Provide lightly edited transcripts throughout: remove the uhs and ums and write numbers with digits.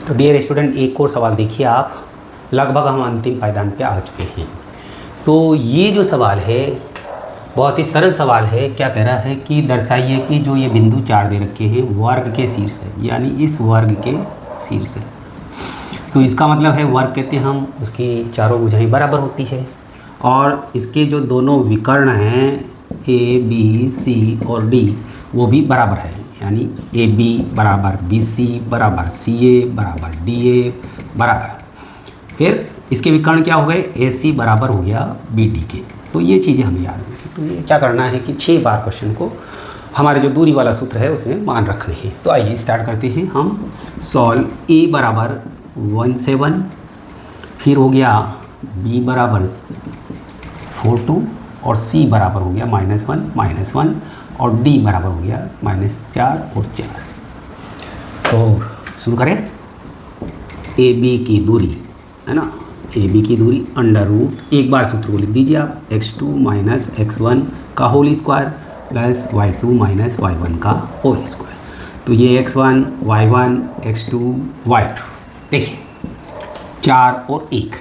तो dear student, एक और सवाल देखिए आप। लगभग हम अंतिम पायदान पे आ चुके हैं। तो ये जो सवाल है बहुत ही सरल सवाल है। क्या कह रहा है कि दर्शाइए कि जो ये बिंदु 4 दे रखे हैं वर्ग के शीर्ष है, यानी इस वर्ग के शीर्ष है। तो इसका मतलब है वर्ग कहते हैं हम, उसकी चारों भुजाएं बराबर होती है और इसके जो दोनों विकर्ण हैं ए बी सी और डी वो भी बराबर है, यानी ए बी बराबर बी सी बराबर सी ए बराबर डी ए बराबर। फिर इसके विकर्ण क्या हो गए, ए सी बराबर हो गया बी डी के। तो ये चीज़ें हमें याद होनी चाहिए। तो ये क्या करना है कि 6 बार क्वेश्चन को हमारे जो दूरी वाला सूत्र है उसमें मान रखने हैं। तो आइए स्टार्ट करते हैं हम। सॉल्व ए बराबर 1 से 1, फिर हो गया बी बराबर 4 2 और सी बराबर हो गया -1 और डी बराबर हो गया -4 और 4। तो शुरू करें। ए बी की दूरी है ना, ए बी की दूरी अंडर रूट, एक बार सूत्र को लिख दीजिए आप, x2 माइनस x1 का whole square plus y2 minus y1 का होल स्क्वायर। तो ये x1 y1 x2 y2। देखिए 4 और 1,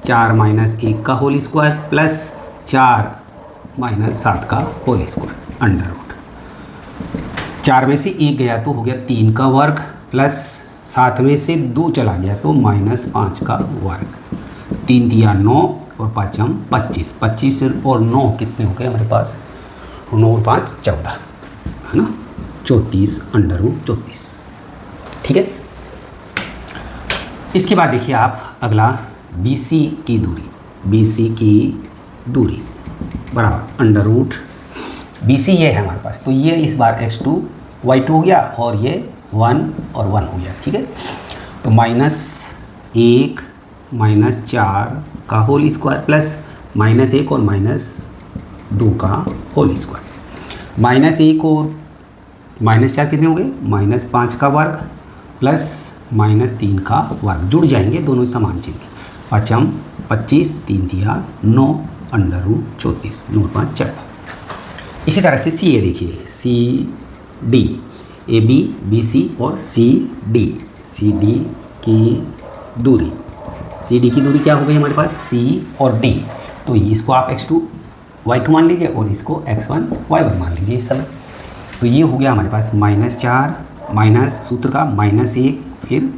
4 माइनस 1 का होल स्क्वायर प्लस 4 माइनस 7 का होल स्क्वायर अंडर रूट। 4 में से 1 गया तो हो गया 3 का वर्ग प्लस 7 में से 2 चला गया तो -5 का वर्ग। 3 दिया 9 और 5 25, 25 और 9 कितने हो गए हमारे पास, 9 और 5 14 है ना, 34 अंडर रूट 34। ठीक है। इसके बाद देखिए आप अगला BC की दूरी, BC की दूरी बराबर अंडर रूट BC ये है हमारे पास। तो ये इस बार x2 y2 हो गया और ये 1 और 1 हो गया। ठीक है। तो -1 -4 का होल स्क्वायर प्लस -1 और -2 का होल स्क्वायर। -1 और -4 कितने हो गए, -5 का वर्ग प्लस -3 का वर्ग, जुड़ जाएंगे दोनों समान चिन्ह। 5 25, 3 दिया 9 अंडर रूट 34, 9 5 14। इसी तरह से सी ए देखिए, C D, A B B C और सी डी की दूरी, सी डी की दूरी क्या हो गई हमारे पास, सी और डी। तो इसको आप x2 y2 मान लीजिए और इसको x1 y1 मान लीजिए इस समय। तो ये हो गया हमारे पास -4 माइनस सूत्र का -1 फिर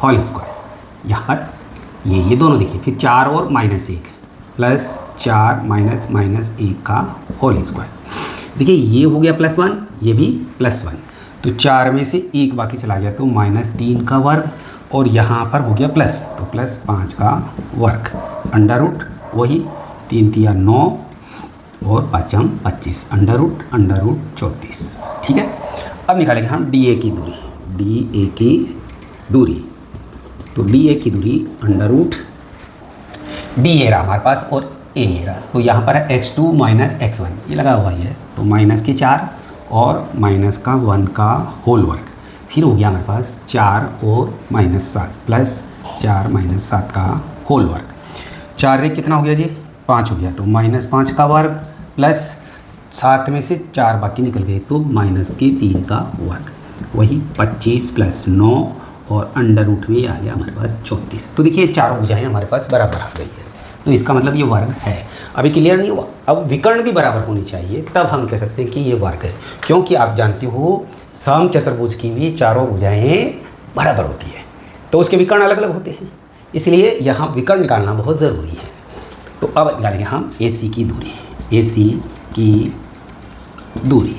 होल स्क्वायर। यहाँ पर ये दोनों देखिए, फिर 4 और -1 प्लस 4 माइनस 1 का होल स्क्वायर। देखिए ये हो गया +1, ये भी +1। तो 4 में से 1 बाकी चला गया तो -3 का वर्ग और यहाँ पर हो गया प्लस, तो +5 का वर्ग अंडर रूट, वही 3 तिया 9 और 5 25 अंडर रूट 34। ठीक है। अब निकालेंगे हम डी ए की दूरी, डी ए की दूरी। तो डी ए की दूरी अंडर रूट डी ए रहा हमारे पास और ए रहा। तो यहाँ पर है x2 माइनस x1, ये लगा हुआ ही है, तो -4 और -1 का होल वर्ग। फिर हो गया हमारे पास 4 और -7 प्लस 4 -7 का होल वर्ग। 4 रे कितना हो गया जी, 5 हो गया, तो -5 का वर्ग प्लस 7 में से 4 बाकी निकल गए तो -3 का वर्ग, वही 25 प्लस 9 और अंडर रूट में आ गया हमारे पास 34। तो देखिए चारों भुजाएं हमारे पास बराबर आ गई है। तो इसका मतलब ये वर्ग है। अभी क्लियर नहीं हुआ, अब विकर्ण भी बराबर होनी चाहिए, तब हम कह सकते हैं कि ये वर्ग है। क्योंकि आप जानते हो सम चतुर्भुज की भी चारों भुजाएं बराबर होती है, तो उसके विकर्ण अलग अलग होते हैं, इसलिए यहाँ विकर्ण निकालना बहुत ज़रूरी है। तो अब निकालेंगे हम AC की दूरी, AC की दूरी।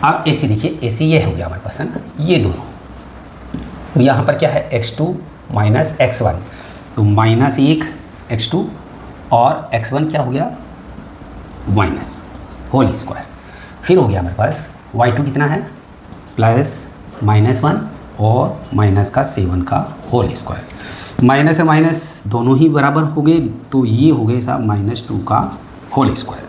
अब AC देखिए, AC ये हो गया हमारे पास है ना, ये दोनों। तो यहाँ पर क्या है x2 माइनस x1, तो -1 x2 और x1 क्या हो गया माइनस होल स्क्वायर। फिर हो गया हमारे पास y2 कितना है प्लस -1 और माइनस का 7 का होल स्क्वायर। माइनस से माइनस दोनों ही बराबर हो गए, तो ये हो गए साहब -2 का होल स्क्वायर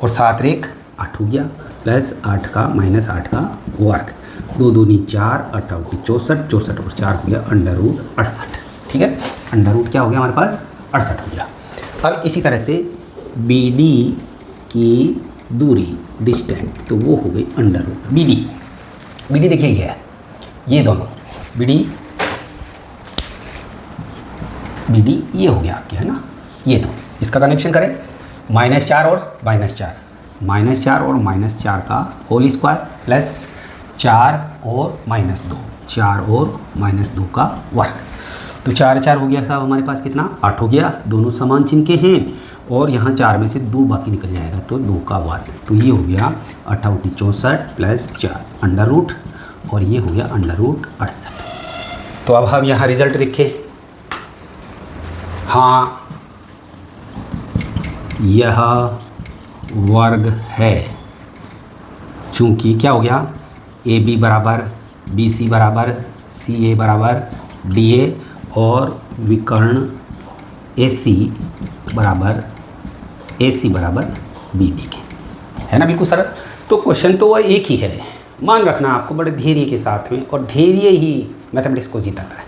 और 7 रेख 8 हो गया प्लस 8 का -8 का वर्ग। 2 दूनी 4, 8 8 64, 64 और 4 हो गया अंडर रूट 68। ठीक है, अंडर रूट क्या हो गया हमारे पास 68 हो गया। अब इसी तरह से BD की दूरी डिस्टेंस, तो वो हो गई अंडर रूट BD। BD देखिए ये है, ये दोनों बी डी ये हो गया आपके, है ना। ये दो इसका कनेक्शन करें, -4 और -4, -4 और -4 का होल स्क्वायर प्लस 4 और -2, 4 और -2 का वर्ग। तो 4 4 हो गया साहब हमारे पास कितना, 8 हो गया। दोनों समान चिन्ह के हैं और यहाँ 4 में से 2 बाकी निकल जाएगा तो 2 का वर्ग। तो ये हो गया 8 × 64 प्लस 4 अंडर रूट, और ये हो गया अंडर रूट 68। तो अब हम यहाँ रिजल्ट लिखें। हाँ, यह वर्ग है, चूँकि क्या हो गया, ए बी बराबर बी सी बराबर सी ए बराबर डी ए और विकर्ण ए सी बराबर बी डी के, है ना। बिल्कुल सरल। तो क्वेश्चन तो वह एक ही है, मान रखना आपको बड़े धैर्य के साथ में, और धैर्य ही मैथमेटिक्स को जिताता है।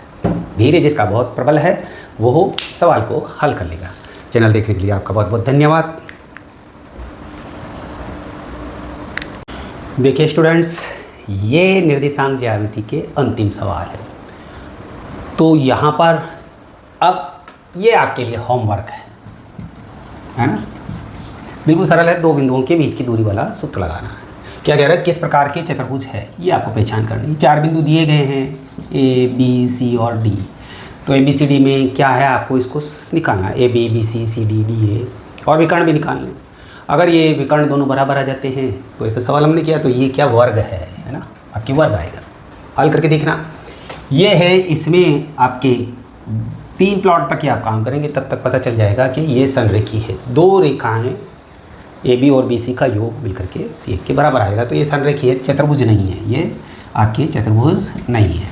धैर्य जिसका बहुत प्रबल है वो सवाल को हल कर लेगा। चैनल देखने के लिए आपका बहुत बहुत धन्यवाद। देखिए स्टूडेंट्स, ये निर्देशांक ज्यामिति के अंतिम सवाल है। तो यहाँ पर अब ये आपके लिए होमवर्क है ना। बिल्कुल सरल है, 2 बिंदुओं के बीच की दूरी वाला सूत्र लगाना है। क्या कह रहा है, किस प्रकार के चतुर्भुज है ये आपको पहचान करनी है। 4 बिंदु दिए गए हैं, ए बी सी और डी। तो ए बी सी डी में क्या है, आपको इसको निकालना है, A B B C C D D A, और विकर्ण भी निकालना है। अगर ये विकर्ण दोनों बराबर आ जाते हैं तो ऐसा सवाल हमने किया, तो ये क्या वर्ग है ना, आपकी वर्ग आएगा। हल करके देखना। ये है, इसमें आपके 3 प्लॉट तक ही आप काम करेंगे, तब तक पता चल जाएगा कि ये संरेखी है। 2 रेखाएं ए बी और बी सी का योग मिलकर के सी ए के बराबर आएगा, तो ये संरेखी है, चतुर्भुज नहीं है, ये आपके चतुर्भुज नहीं है।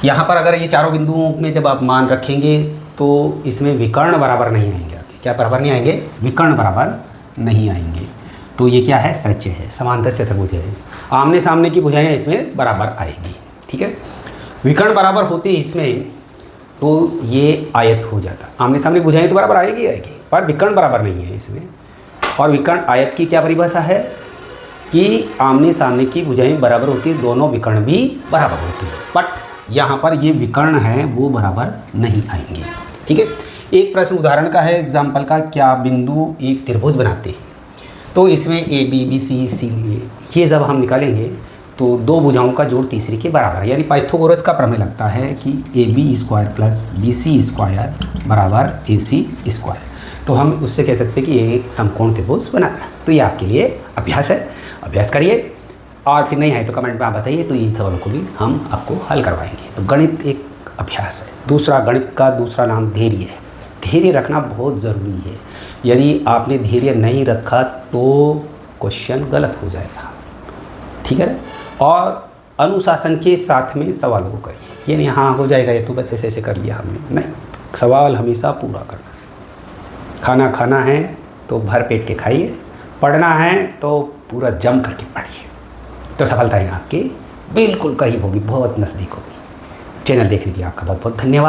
यहाँ पर अगर ये चारों बिंदुओं में जब आप मान रखेंगे तो इसमें विकर्ण बराबर नहीं आएंगे आपके। क्या बराबर नहीं आएंगे, विकर्ण बराबर नहीं आएंगे। तो ये क्या है, सच्चे है, समांतर चतुर्भुज है। आमने सामने की भुजाएं इसमें बराबर आएगी, ठीक है। विकर्ण बराबर होते इसमें तो ये आयत हो जाता। आमने सामने भुजाएं तो बराबर आएगी, पर विकर्ण बराबर नहीं है इसमें। और विकर्ण आयत की क्या परिभाषा है कि आमने सामने की भुजाएं बराबर होती है, दोनों विकर्ण भी बराबर होते हैं। बट यहाँ पर ये विकर्ण है वो बराबर नहीं आएंगे, ठीक है। एक प्रश्न उदाहरण का है, एग्जाम्पल का, क्या बिंदु एक त्रिभुज बनाते हैं। तो इसमें ए बी बी सी सी ये जब हम निकालेंगे तो 2 भुजाओं का जोड़ तीसरी के बराबर है। यानी पाइथागोरस का प्रमेय लगता है कि A B square plus B C square बराबर ए सी स्क्वायर। तो हम उससे कह सकते हैं कि ये एक समकोण त्रिभुज बनाता है। तो ये आपके लिए अभ्यास है, अभ्यास करिए, और फिर नहीं आए तो कमेंट में आप बताइए, तो इन सवालों को भी हम आपको हल करवाएंगे। तो गणित एक अभ्यास है। दूसरा, गणित का दूसरा नाम धैर्य है। धैर्य रखना बहुत ज़रूरी है। यदि आपने धैर्य नहीं रखा तो क्वेश्चन गलत हो जाएगा, ठीक है। और अनुशासन के साथ में सवालों को करिए। ये नहीं हाँ हो जाएगा ये तो बस ऐसे ऐसे कर लिया हमने, नहीं, सवाल हमेशा पूरा करना। खाना खाना है तो भर पेट के खाइए, पढ़ना है तो पूरा जम करके पढ़िए, तो सफलताएं आपके बिल्कुल करीब होगी, बहुत नज़दीक होगी। चैनल देखने के लिए आपका बहुत बहुत धन्यवाद।